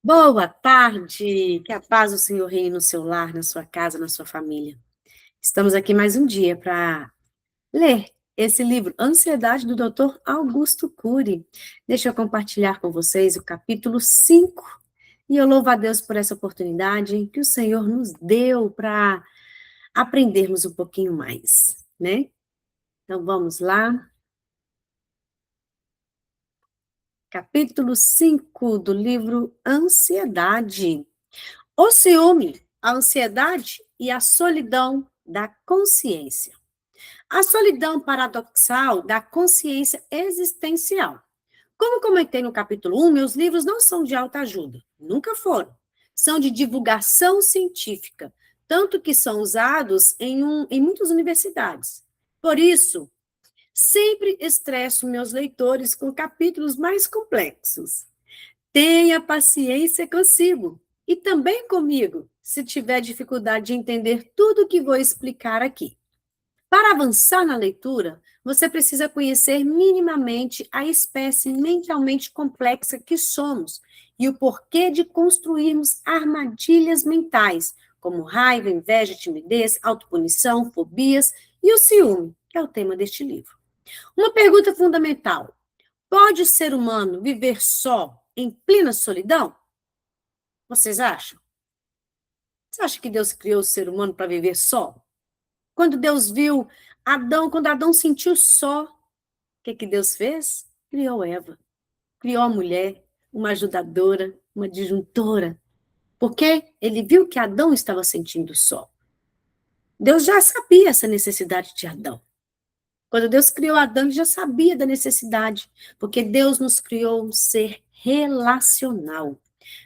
Boa tarde! Que a paz do Senhor reine no seu lar, na sua casa, na sua família. Estamos aqui mais um dia para ler esse livro, Ansiedade, do Dr. Augusto Cury. Deixa eu compartilhar com vocês o capítulo 5. E eu louvo a Deus por essa oportunidade que o Senhor nos deu para aprendermos um pouquinho mais, né? Então vamos lá. Capítulo 5 do livro Ansiedade. O ciúme, a ansiedade e a solidão da consciência. A solidão paradoxal da consciência existencial. Como comentei no capítulo 1, meus livros não são de autoajuda, nunca foram. São de divulgação científica, tanto que são usados em muitas universidades. Por isso, sempre estresso meus leitores com capítulos mais complexos. Tenha paciência consigo e também comigo, se tiver dificuldade de entender tudo o que vou explicar aqui. Para avançar na leitura, você precisa conhecer minimamente a espécie mentalmente complexa que somos e o porquê de construirmos armadilhas mentais, como raiva, inveja, timidez, autopunição, fobias e o ciúme, que é o tema deste livro. Uma pergunta fundamental: pode o ser humano viver só, em plena solidão? Vocês acham? Você acha que Deus criou o ser humano para viver só? Quando Deus viu Adão, quando Adão sentiu só, o que Deus fez? Criou Eva. Criou a mulher, uma ajudadora, uma disjuntora. Porque ele viu que Adão estava sentindo só. Deus já sabia essa necessidade de Adão. Quando Deus criou Adão, ele já sabia da necessidade, porque Deus nos criou um ser relacional.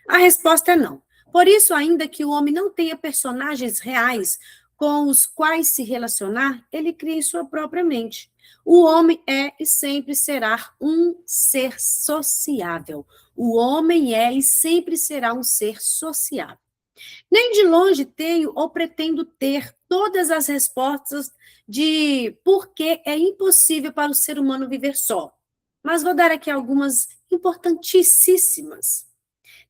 A resposta é não. Por isso, ainda que o homem não tenha personagens reais com os quais se relacionar, ele cria em sua própria mente. O homem é e sempre será um ser sociável. O homem é e sempre será um ser sociável. Nem de longe tenho ou pretendo ter todas as respostas de por que é impossível para o ser humano viver só. Mas vou dar aqui algumas importantíssimas.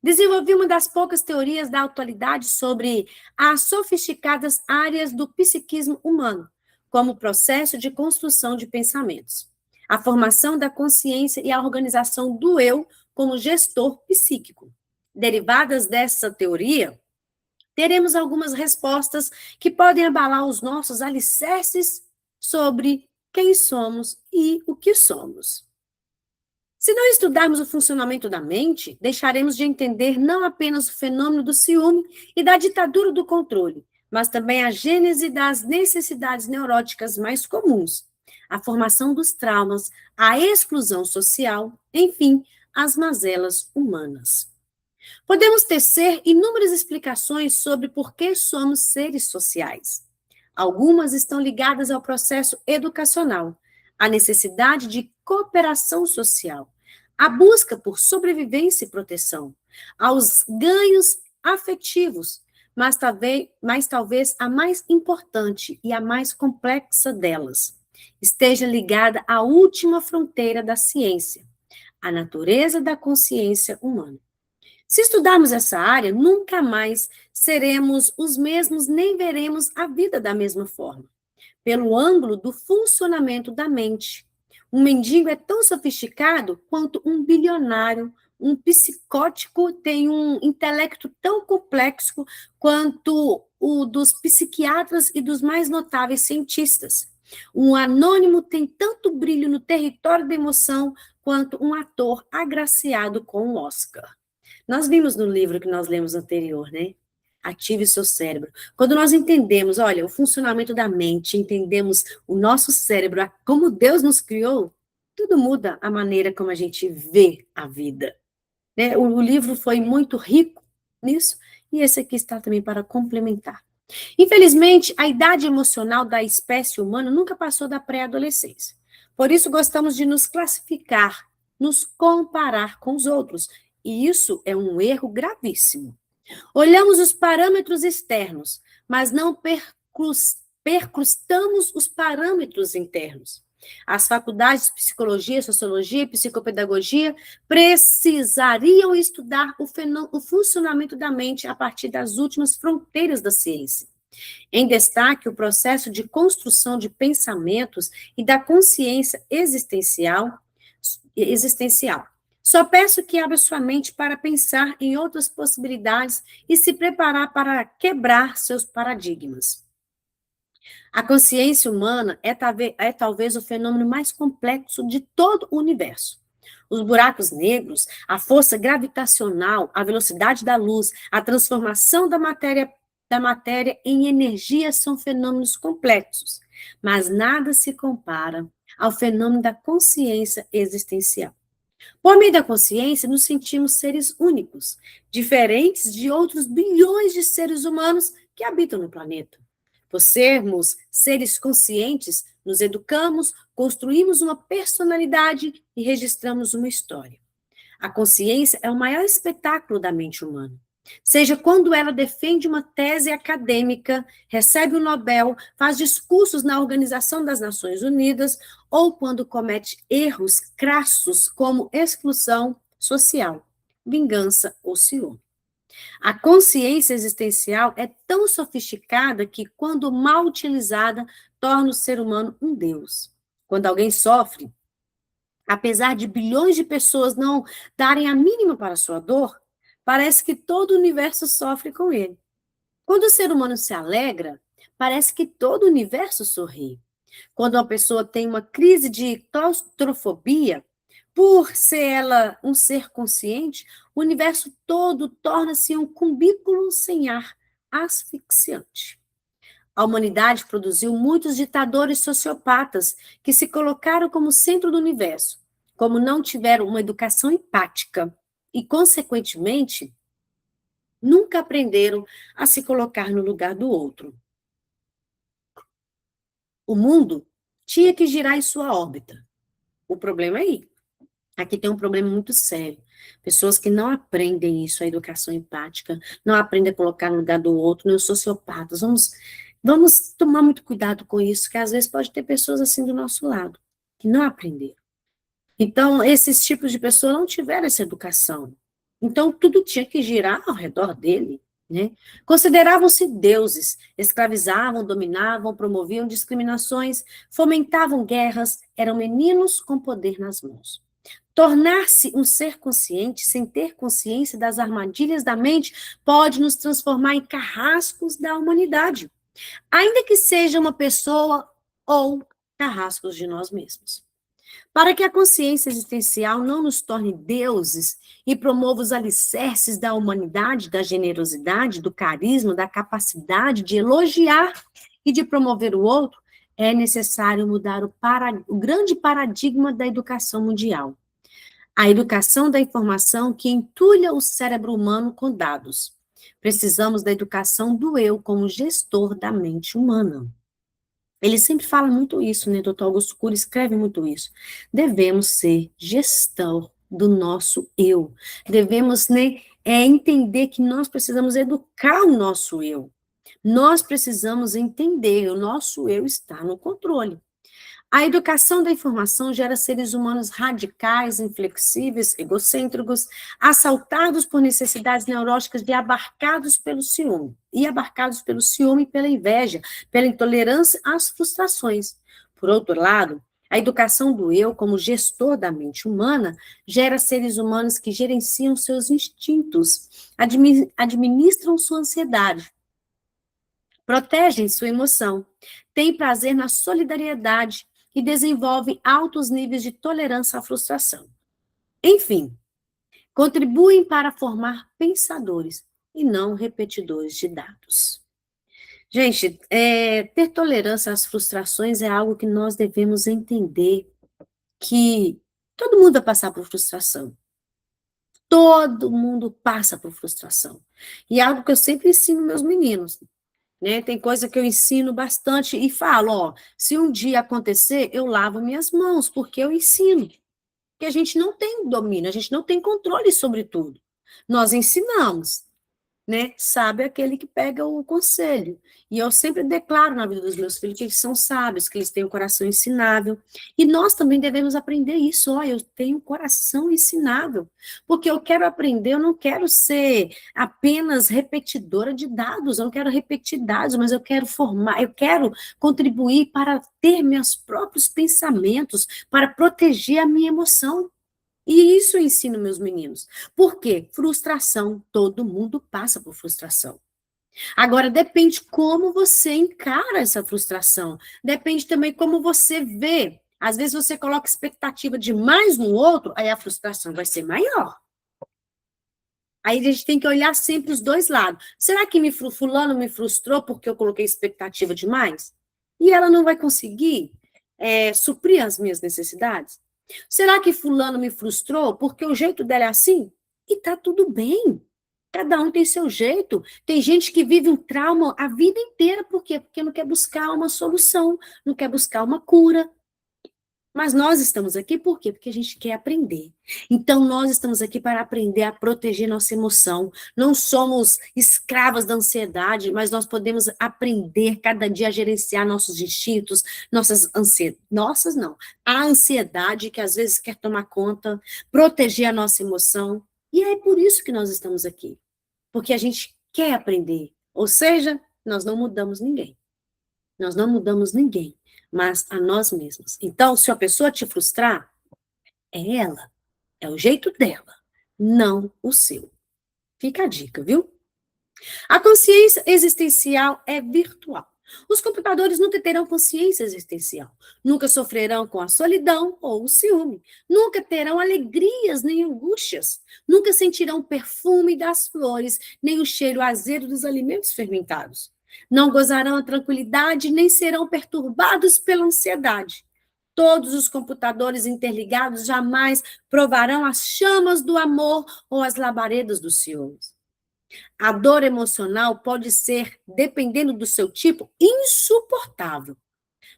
Desenvolvi uma das poucas teorias da atualidade sobre as sofisticadas áreas do psiquismo humano, como o processo de construção de pensamentos, a formação da consciência e a organização do eu como gestor psíquico. Derivadas dessa teoria, teremos algumas respostas que podem abalar os nossos alicerces sobre quem somos e o que somos. Se não estudarmos o funcionamento da mente, deixaremos de entender não apenas o fenômeno do ciúme e da ditadura do controle, mas também a gênese das necessidades neuróticas mais comuns, a formação dos traumas, a exclusão social, enfim, as mazelas humanas. Podemos tecer inúmeras explicações sobre por que somos seres sociais. Algumas estão ligadas ao processo educacional, à necessidade de cooperação social, à busca por sobrevivência e proteção, aos ganhos afetivos, mas talvez a mais importante e a mais complexa delas esteja ligada à última fronteira da ciência, a natureza da consciência humana. Se estudarmos essa área, nunca mais seremos os mesmos, nem veremos a vida da mesma forma, pelo ângulo do funcionamento da mente. Um mendigo é tão sofisticado quanto um bilionário, um psicótico tem um intelecto tão complexo quanto o dos psiquiatras e dos mais notáveis cientistas. Um anônimo tem tanto brilho no território da emoção quanto um ator agraciado com um Oscar. Nós vimos no livro que nós lemos anterior, né? Ative o seu cérebro. Quando nós entendemos, olha, o funcionamento da mente, entendemos o nosso cérebro, como Deus nos criou, tudo muda a maneira como a gente vê a vida. Né? O livro foi muito rico nisso, e esse aqui está também para complementar. Infelizmente, a idade emocional da espécie humana nunca passou da pré-adolescência. Por isso, gostamos de nos classificar, nos comparar com os outros. E isso é um erro gravíssimo. Olhamos os parâmetros externos, mas não percrustamos os parâmetros internos. As faculdades de psicologia, sociologia e psicopedagogia precisariam estudar o funcionamento da mente a partir das últimas fronteiras da ciência. Em destaque, o processo de construção de pensamentos e da consciência existencial. Só peço que abra sua mente para pensar em outras possibilidades e se preparar para quebrar seus paradigmas. A consciência humana é talvez o fenômeno mais complexo de todo o universo. Os buracos negros, a força gravitacional, a velocidade da luz, a transformação da matéria em energia são fenômenos complexos, mas nada se compara ao fenômeno da consciência existencial. Por meio da consciência, nos sentimos seres únicos, diferentes de outros bilhões de seres humanos que habitam no planeta. Por sermos seres conscientes, nos educamos, construímos uma personalidade e registramos uma história. A consciência é o maior espetáculo da mente humana. Seja quando ela defende uma tese acadêmica, recebe o Nobel, faz discursos na Organização das Nações Unidas, ou quando comete erros crassos como exclusão social, vingança ou ciúme. A consciência existencial é tão sofisticada que, quando mal utilizada, torna o ser humano um deus. Quando alguém sofre, apesar de bilhões de pessoas não darem a mínima para a sua dor, parece que todo o universo sofre com ele. Quando o ser humano se alegra, parece que todo o universo sorri. Quando uma pessoa tem uma crise de claustrofobia, por ser ela um ser consciente, o universo todo torna-se um cubículo sem ar, asfixiante. A humanidade produziu muitos ditadores sociopatas que se colocaram como centro do universo, como não tiveram uma educação empática e, consequentemente, nunca aprenderam a se colocar no lugar do outro. O mundo tinha que girar em sua órbita. O problema é aí. Aqui tem um problema muito sério. Pessoas que não aprendem isso, a educação empática, não aprendem a colocar no lugar do outro, nem os sociopatas. Vamos tomar muito cuidado com isso, que às vezes pode ter pessoas assim do nosso lado, que não aprenderam. Então, esses tipos de pessoas não tiveram essa educação. Então, tudo tinha que girar ao redor dele, né? Consideravam-se deuses, escravizavam, dominavam, promoviam discriminações, fomentavam guerras, eram meninos com poder nas mãos. Tornar-se um ser consciente, sem ter consciência das armadilhas da mente, pode nos transformar em carrascos da humanidade, ainda que seja uma pessoa ou carrascos de nós mesmos. Para que a consciência existencial não nos torne deuses e promova os alicerces da humanidade, da generosidade, do carisma, da capacidade de elogiar e de promover o outro, é necessário mudar o grande paradigma da educação mundial. A educação da informação que entulha o cérebro humano com dados. Precisamos da educação do eu como gestor da mente humana. Ele sempre fala muito isso, né? Dr. Augusto Cury escreve muito isso. Devemos ser gestor do nosso eu. Devemos, né, entender que nós precisamos educar o nosso eu. Nós precisamos entender, o nosso eu está no controle. A educação da informação gera seres humanos radicais, inflexíveis, egocêntricos, assaltados por necessidades neuróticas e abarcados pelo ciúme. E pela inveja, pela intolerância às frustrações. Por outro lado, a educação do eu, como gestor da mente humana, gera seres humanos que gerenciam seus instintos, administram sua ansiedade, protegem sua emoção, têm prazer na solidariedade, e desenvolvem altos níveis de tolerância à frustração. Enfim, contribuem para formar pensadores e não repetidores de dados. Gente, ter tolerância às frustrações é algo que nós devemos entender que todo mundo vai passar por frustração. Todo mundo passa por frustração. E é algo que eu sempre ensino meus meninos. Né? Tem coisa que eu ensino bastante e falo, ó, se um dia acontecer, eu lavo minhas mãos, porque eu ensino. Porque a gente não tem domínio, a gente não tem controle sobre tudo. Nós ensinamos, né? Sábio é aquele que pega o conselho. E eu sempre declaro na vida dos meus filhos que eles são sábios, que eles têm um coração ensinável. E nós também devemos aprender isso. Olha, eu tenho um coração ensinável, porque eu quero aprender, eu não quero ser apenas repetidora de dados, eu não quero repetir dados, mas eu quero formar, eu quero contribuir para ter meus próprios pensamentos, para proteger a minha emoção. E isso eu ensino meus meninos. Por quê? Frustração. Todo mundo passa por frustração. Agora, depende como você encara essa frustração. Depende também como você vê. Às vezes você coloca expectativa demais no outro, aí a frustração vai ser maior. Aí a gente tem que olhar sempre os dois lados. Será que fulano me frustrou porque eu coloquei expectativa demais? E ela não vai conseguir suprir as minhas necessidades? Será que fulano me frustrou porque o jeito dela é assim? E tá tudo bem. Cada um tem seu jeito. Tem gente que vive um trauma a vida inteira. Por quê? Porque não quer buscar uma solução, não quer buscar uma cura. Mas nós estamos aqui por quê? Porque a gente quer aprender. Então, nós estamos aqui para aprender a proteger nossa emoção. Não somos escravas da ansiedade, mas nós podemos aprender cada dia a gerenciar nossos instintos, nossas ansiedades. Nossas não. A ansiedade que às vezes quer tomar conta, proteger a nossa emoção. E é por isso que nós estamos aqui. Porque a gente quer aprender. Ou seja, nós não mudamos ninguém. Nós não mudamos ninguém, mas a nós mesmos. Então, se a pessoa te frustrar, é ela, é o jeito dela, não o seu. Fica a dica, viu? A consciência existencial é virtual. Os computadores nunca terão consciência existencial, nunca sofrerão com a solidão ou o ciúme, nunca terão alegrias nem angústias, nunca sentirão o perfume das flores, nem o cheiro azedo dos alimentos fermentados. Não gozarão a tranquilidade, nem serão perturbados pela ansiedade. Todos os computadores interligados jamais provarão as chamas do amor ou as labaredas dos ciúmes. A dor emocional pode ser, dependendo do seu tipo, insuportável,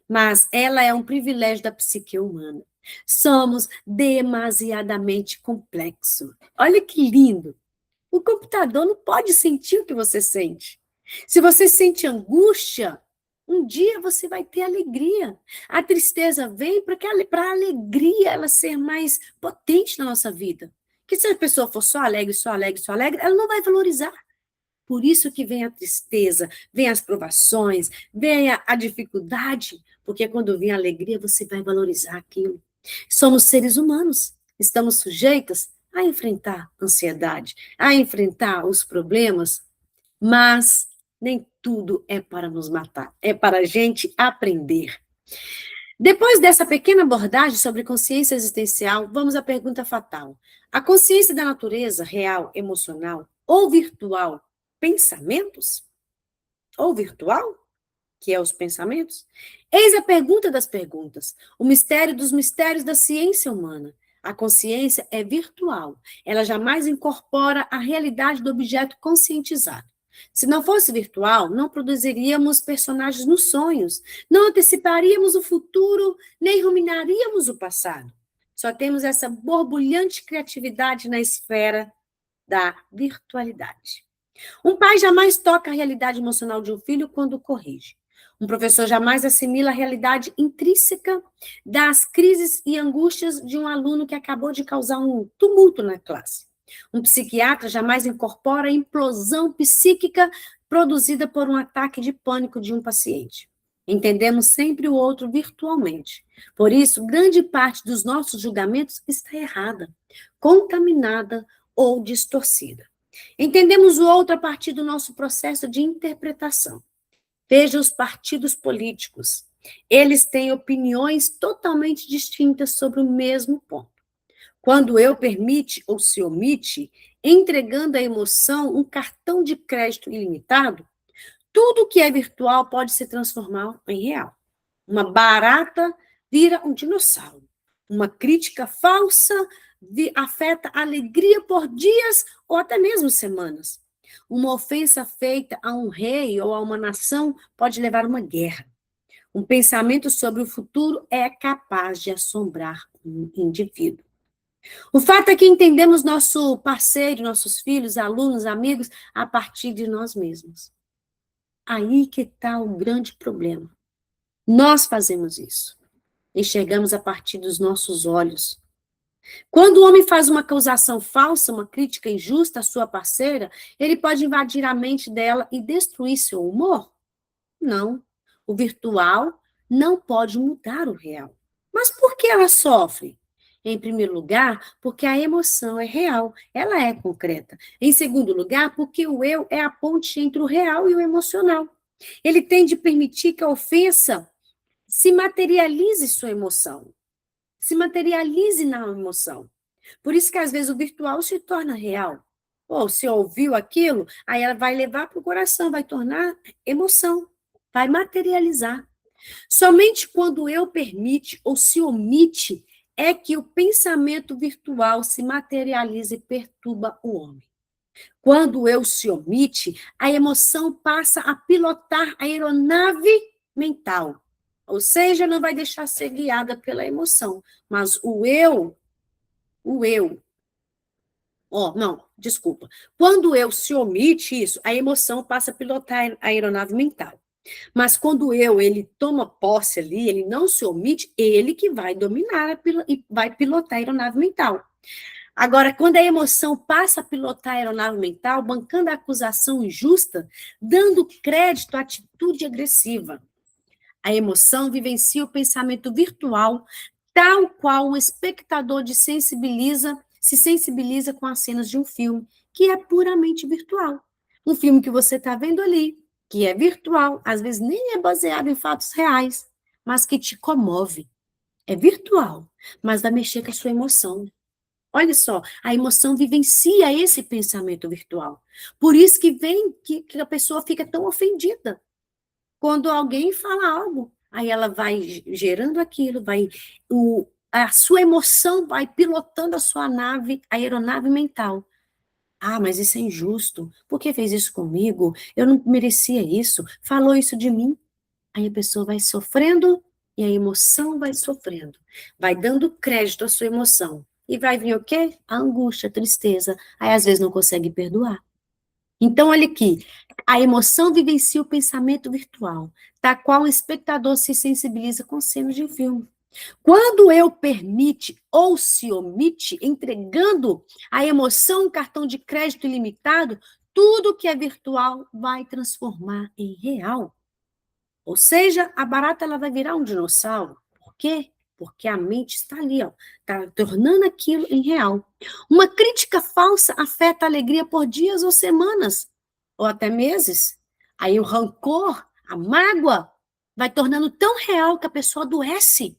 mas ela é um privilégio da psique humana. Somos demasiadamente complexos. Olha que lindo! O computador não pode sentir o que você sente. Se você sente angústia, um dia você vai ter alegria. A tristeza vem para a alegria ela ser mais potente na nossa vida. Porque se a pessoa for só alegre, só alegre, só alegre, ela não vai valorizar. Por isso que vem a tristeza, vem as provações, vem a dificuldade, porque quando vem a alegria, você vai valorizar aquilo. Somos seres humanos, estamos sujeitos a enfrentar a ansiedade, a enfrentar os problemas, mas nem tudo é para nos matar, é para a gente aprender. Depois dessa pequena abordagem sobre consciência existencial, vamos à pergunta fatal. A consciência da natureza real, emocional ou virtual, pensamentos? Ou virtual, que é os pensamentos? Eis a pergunta das perguntas, o mistério dos mistérios da ciência humana. A consciência é virtual, ela jamais incorpora a realidade do objeto conscientizado. Se não fosse virtual, não produziríamos personagens nos sonhos, não anteciparíamos o futuro, nem ruminaríamos o passado. Só temos essa borbulhante criatividade na esfera da virtualidade. Um pai jamais toca a realidade emocional de um filho quando o corrige. Um professor jamais assimila a realidade intrínseca das crises e angústias de um aluno que acabou de causar um tumulto na classe. Um psiquiatra jamais incorpora a implosão psíquica produzida por um ataque de pânico de um paciente. Entendemos sempre o outro virtualmente. Por isso, grande parte dos nossos julgamentos está errada, contaminada ou distorcida. Entendemos o outro a partir do nosso processo de interpretação. Veja os partidos políticos. Eles têm opiniões totalmente distintas sobre o mesmo ponto. Quando eu permite ou se omite, entregando à emoção um cartão de crédito ilimitado, tudo que é virtual pode se transformar em real. Uma barata vira um dinossauro. Uma crítica falsa afeta a alegria por dias ou até mesmo semanas. Uma ofensa feita a um rei ou a uma nação pode levar a uma guerra. Um pensamento sobre o futuro é capaz de assombrar um indivíduo. O fato é que entendemos nosso parceiro, nossos filhos, alunos, amigos, a partir de nós mesmos. Aí que está o grande problema. Nós fazemos isso. Enxergamos a partir dos nossos olhos. Quando o homem faz uma acusação falsa, uma crítica injusta à sua parceira, ele pode invadir a mente dela e destruir seu humor? Não. O virtual não pode mudar o real. Mas por que ela sofre? Em primeiro lugar, porque a emoção é real, ela é concreta. Em segundo lugar, porque o eu é a ponte entre o real e o emocional. Ele tem de permitir que a ofensa se materialize sua emoção, se materialize na emoção. Por isso que às vezes o virtual se torna real. Ou se ouviu aquilo, aí ela vai levar para o coração, vai tornar emoção, vai materializar. Somente quando eu permite ou se omite é que o pensamento virtual se materializa e perturba o homem. Quando eu se omite, a emoção passa a pilotar a aeronave mental. Ou seja, não vai deixar ser guiada pela emoção, mas o eu, não, desculpa. Quando eu se omite isso, a emoção passa a pilotar a aeronave mental. Mas quando ele toma posse ali, ele não se omite, ele que vai dominar e vai pilotar a aeronave mental. Agora, quando a emoção passa a pilotar a aeronave mental, bancando a acusação injusta, dando crédito à atitude agressiva. A emoção vivencia o pensamento virtual, tal qual um espectador se sensibiliza com as cenas de um filme, que é puramente virtual. Um filme que você está vendo ali, que é virtual, às vezes nem é baseado em fatos reais, mas que te comove. É virtual, mas vai mexer com a sua emoção. Olha só, a emoção vivencia esse pensamento virtual. Por isso que vem que a pessoa fica tão ofendida. Quando alguém fala algo, aí ela vai gerando aquilo, a sua emoção vai pilotando a sua nave, a aeronave mental. Ah, mas isso é injusto. Por que fez isso comigo? Eu não merecia isso. Falou isso de mim. Aí a pessoa vai sofrendo e a emoção vai sofrendo. Vai dando crédito à sua emoção. E vai vir o quê? A angústia, a tristeza. Aí às vezes não consegue perdoar. Então, olha aqui, a emoção vivencia o pensamento virtual, da qual o espectador se sensibiliza com cenas de um filme. Quando eu permite ou se omite, entregando a emoção um cartão de crédito ilimitado, tudo que é virtual vai transformar em real. Ou seja, a barata ela vai virar um dinossauro. Por quê? Porque a mente está ali, ó, está tornando aquilo em real. Uma crítica falsa afeta a alegria por dias ou semanas, ou até meses. Aí o rancor, a mágoa, vai tornando tão real que a pessoa adoece.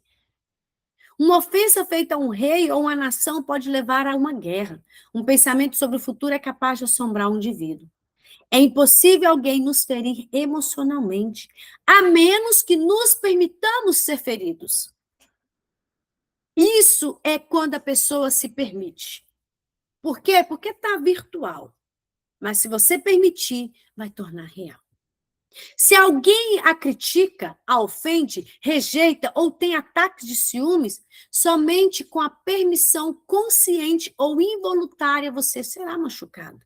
Uma ofensa feita a um rei ou uma nação pode levar a uma guerra. Um pensamento sobre o futuro é capaz de assombrar um indivíduo. É impossível alguém nos ferir emocionalmente, a menos que nos permitamos ser feridos. Isso é quando a pessoa se permite. Por quê? Porque está virtual. Mas se você permitir, vai tornar real. Se alguém a critica, a ofende, rejeita ou tem ataques de ciúmes, somente com a permissão consciente ou involuntária você será machucado.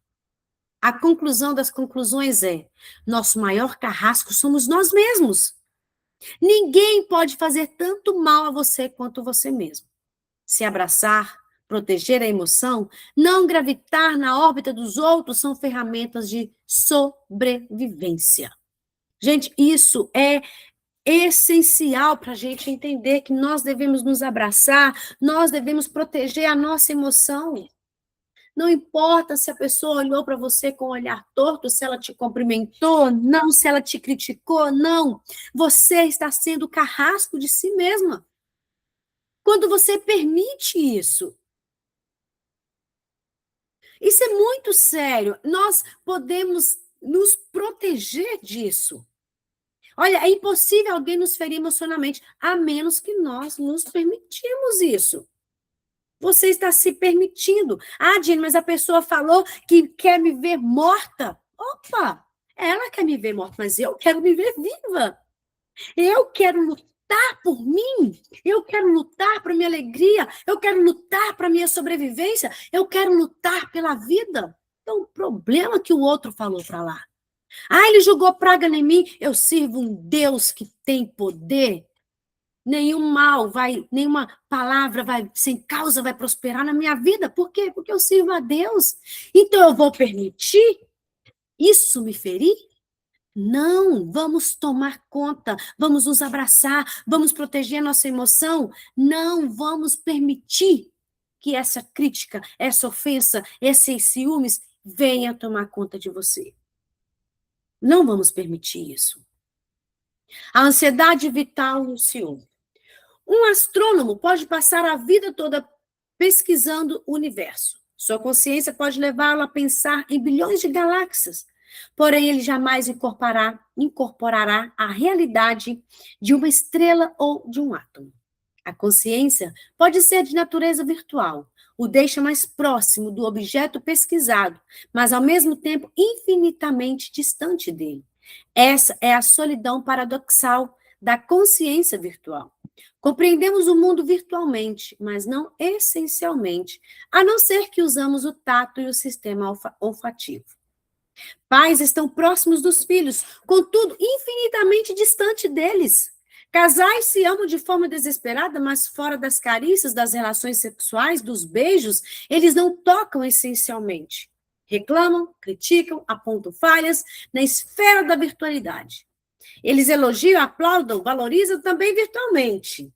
A conclusão das conclusões é: nosso maior carrasco somos nós mesmos. Ninguém pode fazer tanto mal a você quanto você mesmo. Se abraçar, proteger a emoção, não gravitar na órbita dos outros são ferramentas de sobrevivência. Gente, isso é essencial para a gente entender que nós devemos nos abraçar, nós devemos proteger a nossa emoção. Não importa se a pessoa olhou para você com um olhar torto, se ela te cumprimentou, não, se ela te criticou, não. Você está sendo carrasco de si mesma. Quando você permite isso. Isso é muito sério. Nós podemos nos proteger disso. Olha, é impossível alguém nos ferir emocionalmente, a menos que nós nos permitimos isso. Você está se permitindo. Ah, Dini, mas a pessoa falou que quer me ver morta. Opa! Ela quer me ver morta, mas eu quero me ver viva. Eu quero lutar. lutar por mim, eu quero lutar para minha alegria, eu quero lutar para minha sobrevivência, eu quero lutar pela vida. Então, o problema que o outro falou para lá. Ah, ele jogou praga em mim. Eu sirvo um Deus que tem poder. Nenhum mal vai, nenhuma palavra vai, sem causa vai prosperar na minha vida. Por quê? Porque eu sirvo a Deus. Então eu vou permitir isso me ferir? Não, vamos tomar conta, vamos nos abraçar, vamos proteger a nossa emoção. Não vamos permitir que essa crítica, essa ofensa, esses ciúmes venha tomar conta de você. Não vamos permitir isso. A ansiedade vital no ciúme. Um astrônomo pode passar a vida toda pesquisando o universo. Sua consciência pode levá-lo a pensar em bilhões de galáxias. Porém, ele jamais incorporará a realidade de uma estrela ou de um átomo. A consciência pode ser de natureza virtual, o deixa mais próximo do objeto pesquisado, mas ao mesmo tempo infinitamente distante dele. Essa é a solidão paradoxal da consciência virtual. Compreendemos o mundo virtualmente, mas não essencialmente, a não ser que usamos o tato e o sistema olfativo. Pais estão próximos dos filhos, contudo, infinitamente distante deles. Casais se amam de forma desesperada, mas fora das carícias, das relações sexuais, dos beijos, eles não tocam essencialmente. Reclamam, criticam, apontam falhas na esfera da virtualidade. Eles elogiam, aplaudam, valorizam também virtualmente.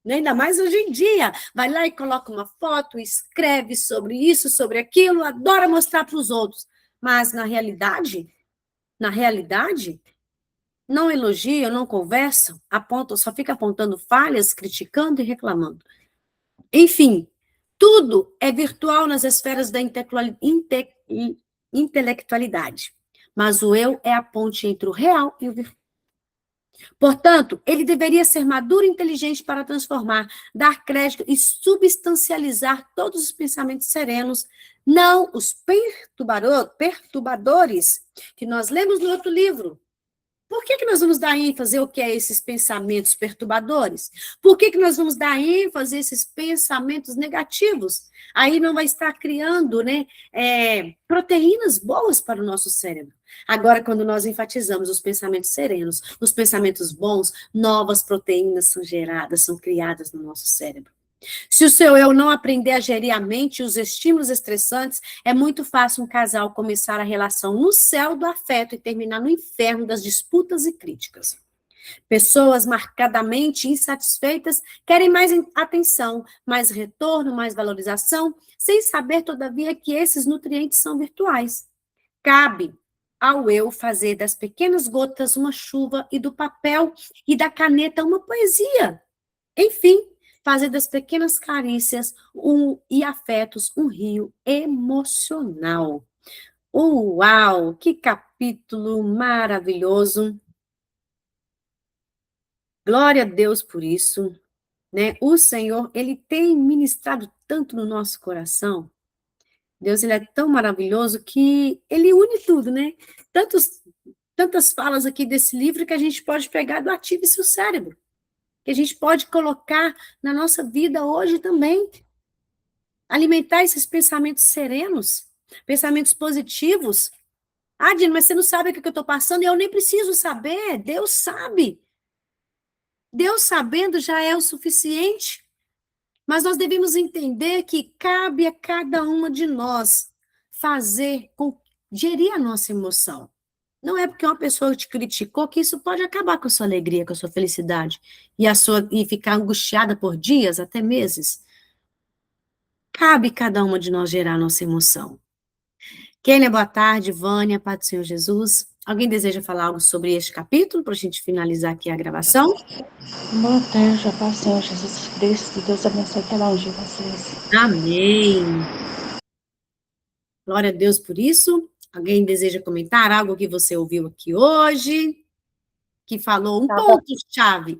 Ainda mais hoje em dia. Vai lá e coloca uma foto, escreve sobre isso, sobre aquilo, adora mostrar para os outros. Mas na realidade, não elogiam, não conversam, apontam, só fica apontando falhas, criticando e reclamando. Enfim, tudo é virtual nas esferas da intelectualidade. Mas o eu é a ponte entre o real e o virtual. Portanto, ele deveria ser maduro e inteligente para transformar, dar crédito e substancializar todos os pensamentos serenos, não os perturbadores que nós lemos no outro livro. Por que nós vamos dar ênfase ao que é esses pensamentos perturbadores? Por que nós vamos dar ênfase a esses pensamentos negativos? Aí não vai estar criando, né, proteínas boas para o nosso cérebro. Agora, quando nós enfatizamos os pensamentos serenos, os pensamentos bons, novas proteínas são geradas, são criadas no nosso cérebro. Se o seu eu não aprender a gerir a mente e os estímulos estressantes, é muito fácil um casal começar a relação no céu do afeto e terminar no inferno das disputas e críticas. Pessoas marcadamente insatisfeitas querem mais atenção, mais retorno, mais valorização, sem saber, todavia, que esses nutrientes são virtuais. Cabe ao eu fazer das pequenas gotas uma chuva e do papel e da caneta uma poesia. Enfim, fazer das pequenas carícias e afetos um rio emocional. Uau, que capítulo maravilhoso. Glória a Deus por isso, né? O Senhor, ele tem ministrado tanto no nosso coração. Deus, ele é tão maravilhoso que ele une tudo, né? Tantas falas aqui desse livro que a gente pode pegar do Ative-se o Cérebro, que a gente pode colocar na nossa vida hoje também. Alimentar esses pensamentos serenos, pensamentos positivos. Ah, Dina, mas você não sabe o que eu estou passando, e eu nem preciso saber, Deus sabe. Deus sabendo já é o suficiente. Mas nós devemos entender que cabe a cada uma de nós gerir a nossa emoção. Não é porque uma pessoa te criticou que isso pode acabar com a sua alegria, com a sua felicidade, e ficar angustiada por dias, até meses. Cabe cada uma de nós gerar a nossa emoção. Kênia, boa tarde. Vânia, Pai do Senhor Jesus. Alguém deseja falar algo sobre este capítulo, para a gente finalizar aqui a gravação? Boa tarde, a paz do Senhor Jesus Cristo. Deus abençoe cada um de vocês. Amém. Glória a Deus por isso. Alguém deseja comentar algo que você ouviu aqui hoje? Que falou um ponto-chave.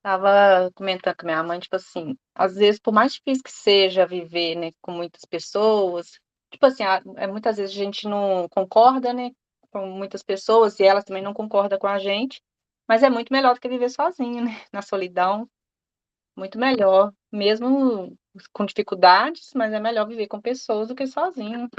Tava comentando com minha mãe, tipo assim, às vezes, por mais difícil que seja viver, né, com muitas pessoas, tipo assim, muitas vezes a gente não concorda, né, com muitas pessoas, e elas também não concordam com a gente, Mas é muito melhor do que viver sozinho, né, na solidão, muito melhor, mesmo com dificuldades, mas é melhor viver com pessoas do que sozinho.